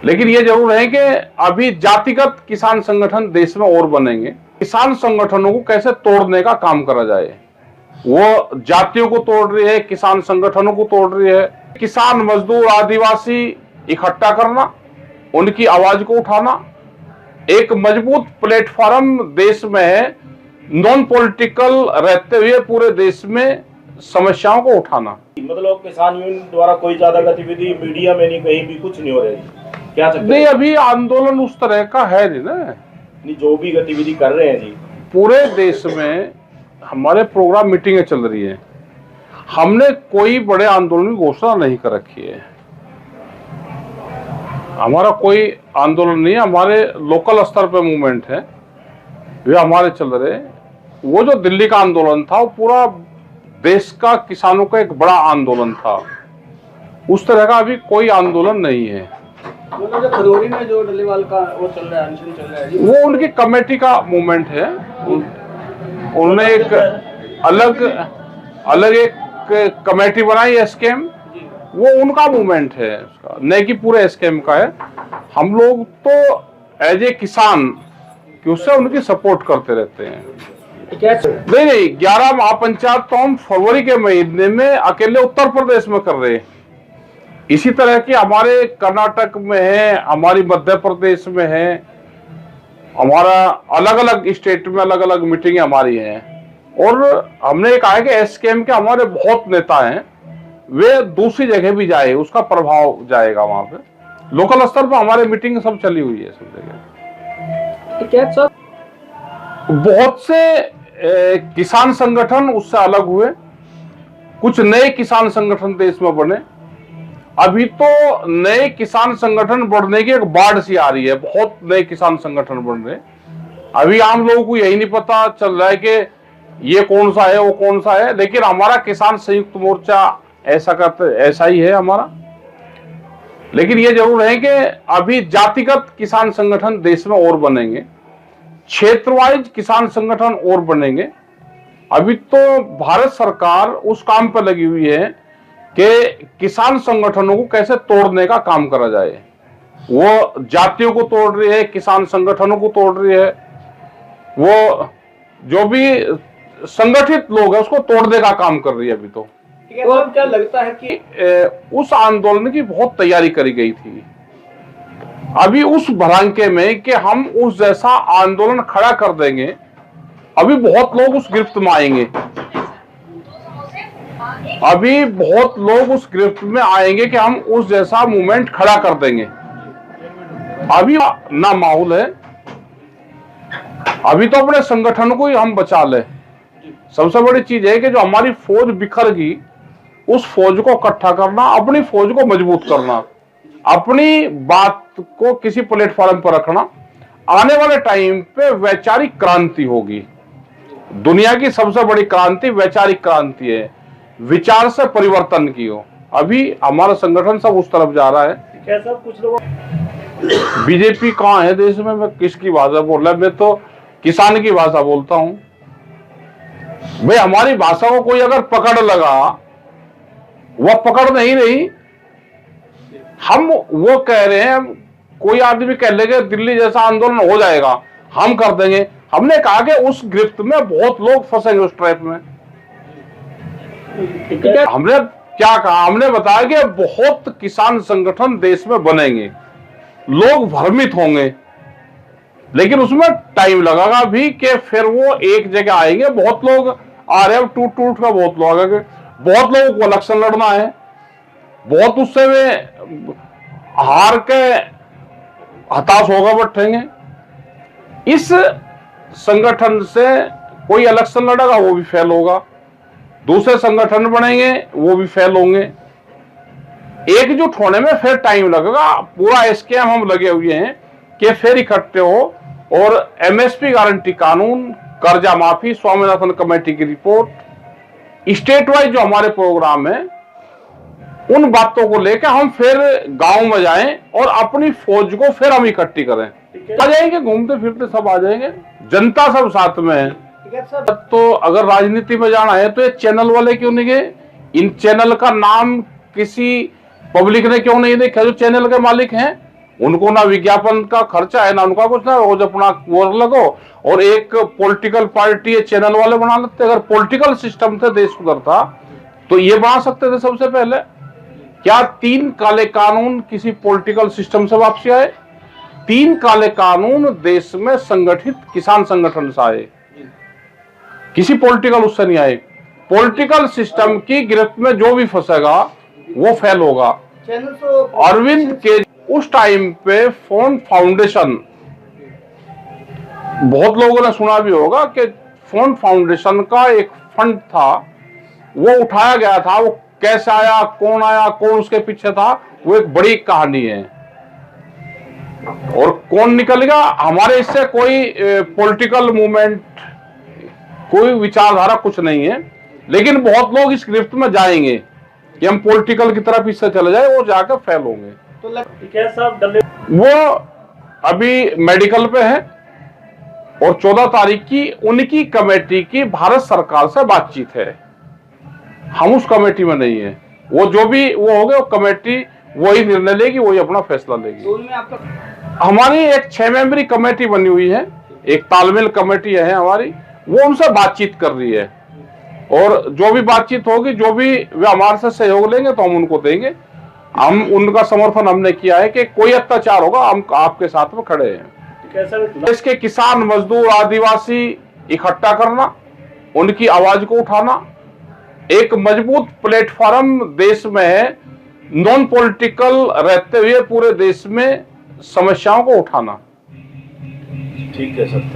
लेकिन ये जरूर है कि अभी जातिगत किसान संगठन देश में और बनेंगे। किसान संगठनों को कैसे तोड़ने का काम करा जाए, वो जातियों को तोड़ रही है, किसान संगठनों को तोड़ रही है। किसान, मजदूर, आदिवासी इकट्ठा करना, उनकी आवाज को उठाना, एक मजबूत प्लेटफॉर्म देश में है, नॉन पॉलिटिकल रहते हुए पूरे देश में समस्याओं को उठाना। मतलब किसान यूनियन द्वारा कोई ज्यादा गतिविधि मीडिया में नहीं, कहीं भी कुछ नहीं हो रही, क्या नहीं, अभी आंदोलन उस तरह का है नहीं ना। नहीं, जो भी गतिविधि कर रहे हैं जी, पूरे देश में हमारे प्रोग्राम, मीटिंगें चल रही है। हमने कोई बड़े आंदोलन की घोषणा नहीं कर रखी है। हमारा कोई आंदोलन नहीं है, हमारे लोकल स्तर पे मूवमेंट है, वे हमारे चल रहे। वो जो दिल्ली का आंदोलन था, वो पूरा देश का किसानों का एक बड़ा आंदोलन था। उस तरह का अभी कोई आंदोलन नहीं है। जो खरौरी में जो डलीवाल का वो चल रहा है, अनशन चल रहा है, वो उनकी कमेटी का मूवमेंट है। उन्होंने एक अलग एक कमेटी बनाई है, स्कीम, वो उनका मूवमेंट है, उसका नहीं कि पूरे स्कीम का है। हम लोग तो एज ए किसान कि उससे उनकी सपोर्ट करते रहते हैं। नहीं, 11 महापंचायत तो हम फरवरी के महीने में अकेले उत्तर प्रदेश में कर रहे हैं। इसी तरह की हमारे कर्नाटक में है, हमारी मध्य प्रदेश में है, हमारा अलग अलग स्टेट में अलग अलग मीटिंग हमारी हैं। और हमने ये कहा है कि एसकेएम के हमारे बहुत नेता हैं, वे दूसरी जगह भी जाए, उसका प्रभाव जाएगा वहां पे। लोकल स्तर पर हमारे मीटिंग सब चली हुई है सब जगह। क्या सर, बहुत से किसान संगठन उससे अलग हुए, कुछ नए किसान संगठन देश में बने। अभी तो नए किसान संगठन बढ़ने की एक बाढ़ सी आ रही है, बहुत नए किसान संगठन बन रहे। अभी आम लोगों को यही नहीं पता चल रहा है कि ये कौन सा है, वो कौन सा है। लेकिन हमारा किसान संयुक्त मोर्चा ऐसा ही है हमारा। लेकिन ये जरूर है कि अभी जातिगत किसान संगठन देश में और बनेंगे, क्षेत्र वाइज किसान संगठन और बनेंगे। अभी तो भारत सरकार उस काम पर लगी हुई है कि किसान संगठनों को कैसे तोड़ने का काम करा जाए। वो जातियों को तोड़ रही है, किसान संगठनों को तोड़ रही है, वो जो भी संगठित लोग है उसको तोड़ने का काम कर रही है अभी तो। क्या लगता है कि उस आंदोलन की बहुत तैयारी करी गई थी। अभी उस भड़ाके में कि हम उस जैसा आंदोलन खड़ा कर देंगे, अभी बहुत लोग उस गिरफ्त में आएंगे। अभी बहुत लोग उस गिरफ्त में आएंगे कि हम उस जैसा मूवमेंट खड़ा कर देंगे। अभी ना माहौल है। अभी तो अपने संगठन को ही हम बचा ले। सबसे बड़ी चीज है कि जो हमारी फौज बिखर गई, उस फौज को इकट्ठा करना, अपनी फौज को मजबूत करना, अपनी बात को किसी प्लेटफॉर्म पर रखना। आने वाले टाइम पे वैचारिक क्रांति होगी। दुनिया की सबसे बड़ी क्रांति वैचारिक क्रांति है, विचार से परिवर्तन की हो। अभी हमारा संगठन सब उस तरफ जा रहा है। क्या सर, कुछ लोग बीजेपी कहाँ है देश में? मैं किसकी भाषा बोल रहा है? मैं तो किसान की भाषा बोलता हूं भाई। हमारी भाषा को कोई अगर पकड़ लगा, वह पकड़ नहीं रही। हम वो कह रहे हैं, कोई आदमी कह लेगा दिल्ली जैसा आंदोलन हो जाएगा, हम कर देंगे। हमने कहा कि उस गिरफ्त में बहुत लोग फंसेंगे, उस ट्रैप में। हमने क्या कहा? हमने बताया कि बहुत किसान संगठन देश में बनेंगे, लोग भ्रमित होंगे, लेकिन उसमें टाइम लगेगा भी कि फिर वो एक जगह आएंगे। बहुत लोग आ रहे हैं, टूट टूट का बहुत लोग आ गए। बहुत लोगों को इलेक्शन लड़ना है, बहुत उससे वे हार के हताश होकर बैठेंगे। इस संगठन से कोई इलेक्शन लड़ेगा, वो भी फेल होगा। दूसरे संगठन बनेंगे, वो भी फेल होंगे। एकजुट होने में फिर टाइम लगेगा। पूरा स्कीम हम लगे हुए हैं कि फिर इकट्ठे हो। और एमएसपी गारंटी कानून, कर्जा माफी, स्वामीनाथन कमेटी की रिपोर्ट, स्टेट वाइज जो हमारे प्रोग्राम है, उन बातों को लेकर हम फिर गांव में जाएं और अपनी फौज को फिर हम इकट्ठी करें। आ जाएंगे, घूमते फिरते सब आ जाएंगे, जनता सब साथ में है। तो अगर राजनीति में जाना है तो ये चैनल वाले क्यों नहीं गए? इन चैनल का नाम किसी पब्लिक ने क्यों नहीं देखा जो चैनल के मालिक हैं? उनको ना विज्ञापन का खर्चा है ना उनका कुछ, ना रोज अपना वो लगो और एक पॉलिटिकल पार्टी चैनल वाले बना लेते। अगर पॉलिटिकल सिस्टम से देश सुधरता तो ये बना सकते थे सबसे पहले। क्या 3 काले कानून किसी पॉलिटिकल सिस्टम से वापसी आए? 3 काले कानून देश में संगठित किसान संगठन से आए, किसी पॉलिटिकल उससे नहीं आए। पॉलिटिकल सिस्टम की गिरफ्त में जो भी फंसेगा वो फेल होगा। अरविंद के उस टाइम पे फोन फाउंडेशन, बहुत लोगों ने सुना भी होगा कि फोन फाउंडेशन का एक फंड था, वो उठाया गया था। वो कैसे आया, कौन उसके पीछे था, वो एक बड़ी कहानी है। और कौन निकलेगा, हमारे इससे कोई पॉलिटिकल मूवमेंट, कोई विचारधारा कुछ नहीं है, लेकिन बहुत लोग इस गिरफ्त में जाएंगे कि हम पॉलिटिकल की तरफ इससे चले जाए, वो जाकर फेल होंगे। तो वो अभी मेडिकल पे है और 14 तारीख की उनकी कमेटी की भारत सरकार से बातचीत है। हम उस कमेटी में नहीं है। वो जो भी वो हो गया, वो कमेटी वही निर्णय लेगी, वही अपना फैसला लेगी। हमारी एक 6 मेंबरी कमेटी बनी हुई है, एक तालमेल कमेटी है हमारी, वो उनसे बातचीत कर रही है। और जो भी बातचीत होगी, जो भी वे हमारे से सहयोग लेंगे तो हम उनको देंगे। हम उनका समर्थन हमने किया है कि कोई अत्याचार होगा हम आपके साथ में खड़े हैं। इसके किसान, मजदूर, आदिवासी इकट्ठा करना, उनकी आवाज को उठाना, एक मजबूत प्लेटफॉर्म देश में है, नॉन पॉलिटिकल रहते हुए पूरे देश में समस्याओं को उठाना। ठीक है सर।